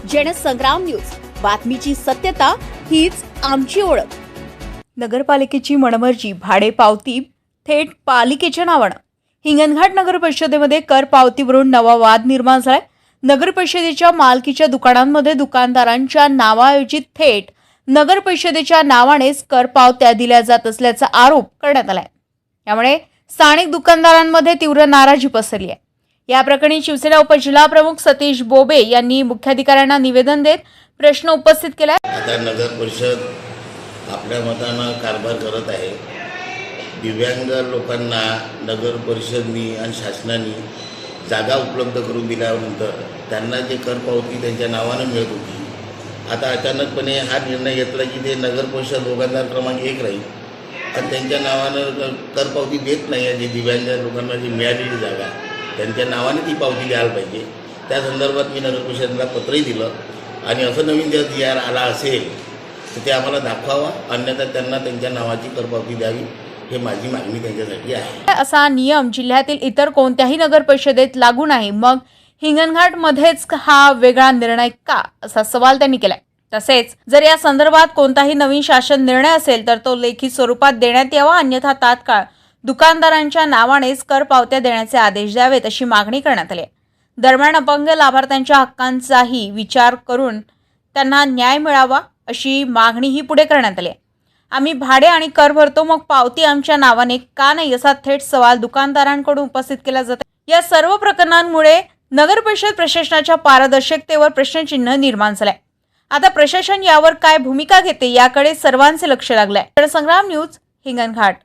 Jansangram news, बातमीची सत्यता हीच आमची ओळख। नगरपालिकेची मनमर्जी भाडे पावती थेट पालिकेच्या नावानं। हिंगणघाट नगर परिषदेमध्ये कर पावतीवरून नवा वाद निर्माण झालाय। नगर परिषदेच्या मालकीच्या दुकानांमध्ये दुकानदारांच्या नावाऐवजी थेट नगर परिषदेच्या नावानेच कर पावत्या दिल्या जात असल्याचा आरोप करण्यात आलाय। यामुळे स्थानिक दुकानदारांमध्ये तीव्र नाराजी पसरली आहे। या प्रकरणी शिवसेना उपजिल्हा प्रमुख सतीश बोबे यांनी मुख्याधिकाऱ्यांना निवेदन देत प्रश्न उपस्थित केलाय। आता नगर परिषद आपल्या मतानं कारभार करत आहे। दिव्यांग लोकांना नगर परिषदनी आणि शासनाने जागा उपलब्ध करून दिल्यानंतर त्यांना जे कर पावती त्यांच्या नावानं मिळत होती, आता अचानकपणे हा निर्णय घेतला की ते नगर परिषद दुकानदार क्रमांक 1 राहील आणि त्यांच्या नावानं कर पावती देत नाही आहे। जे दिव्यांग लोकांना जी मिळालेली जागा त्यांच्या नावाने ती पावती द्यायला पाहिजे। त्या संदर्भात मी नगर परिषदेला पत्रही दिलं आणि असं नवीन जर जी.आर. आला असेल तर ते आम्हाला दाखवावा, अन्यथा त्यांना त्यांच्या नावाची कर पावती द्यावी, हे माझी मागणी त्यांच्यासाठी आहे। असा नियम जिल्ह्यातील इतर कोणत्याही नगर परिषदेत लागू नाही, मग हिंगणघाट मध्येच हा वेगळा निर्णय का, असा सवाल त्यांनी केलाय। तसेच जर या संदर्भात कोणताही नवीन शासन निर्णय असेल तर तो लेखी स्वरूपात देण्यात यावा, अन्यथा तात्काळ दुकानदारांच्या नावानेच कर पावत्या देण्याचे आदेश द्यावेत, अशी मागणी करण्यात आली आहे। दरम्यान अपंग लाभार्थ्यांच्या हक्कांचाही विचार करून त्यांना न्याय मिळावा, अशी मागणीही पुढे करण्यात आली आहे। आम्ही भाडे आणि कर भरतो, मग पावती आमच्या नावाने का नाही, असा थेट सवाल दुकानदारांकडून उपस्थित केला जातो। या सर्व प्रकरणांमुळे नगर परिषद प्रशासनाच्या पारदर्शकतेवर प्रश्नचिन्ह निर्माण झालंय। आता प्रशासन यावर काय भूमिका घेते याकडे सर्वांचे लक्ष लागलंय। जनसंग्राम न्यूज, हिंगणघाट।